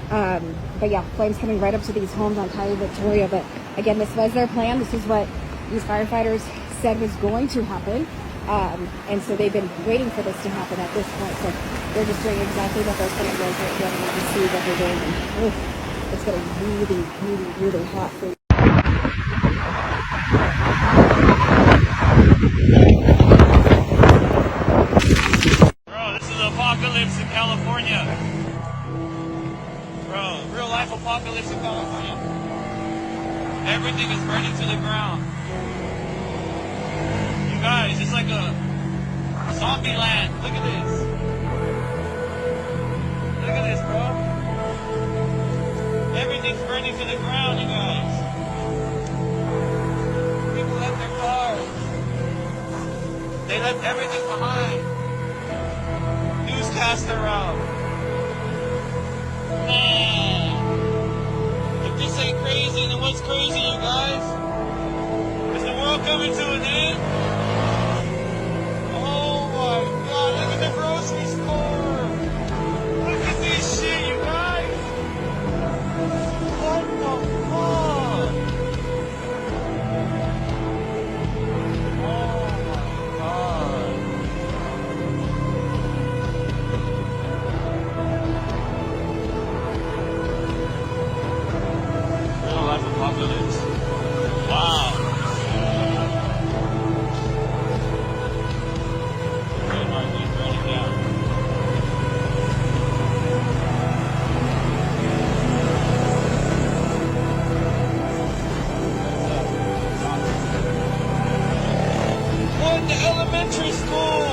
But yeah, flames coming right up to these homes on Tahoe, Victoria. But again, this was their plan. This is what these firefighters said was going to happen. And so they've been waiting for this to happen at this point. So they're just doing exactly what those plans was right here. You can see what they're doing. And, it's getting really, really, really hot for you. Bro, this is apocalypse in California. Bro, real life apocalypse in California. Everything is burning to the ground. You guys, it's like a zombie land. Look at this. Look at this, bro. Everything's burning to the ground, you guys. People left their cars. They left everything behind. Newscaster out. Man. If this ain't crazy, then what's crazy, you guys? Is the world coming to an end? Oh my God, look at the grocery store. Look at this shit, you guys. What the fuck? Oh my God. Real life apocalypse. Wow. Burning down. What in the elementary school?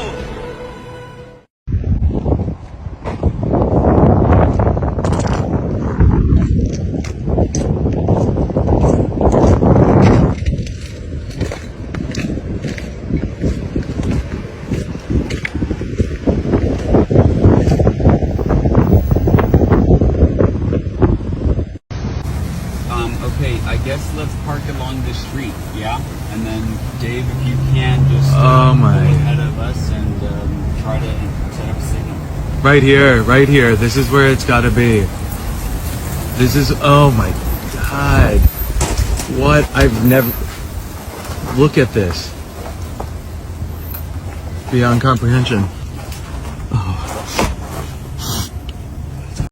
Okay, I guess let's park along the street, yeah? And then, Dave, if you can, just go ahead of us and try to set up a signal. Right here. This is where it's gotta be. This is, oh my God. What? I've never, look at this. Beyond comprehension.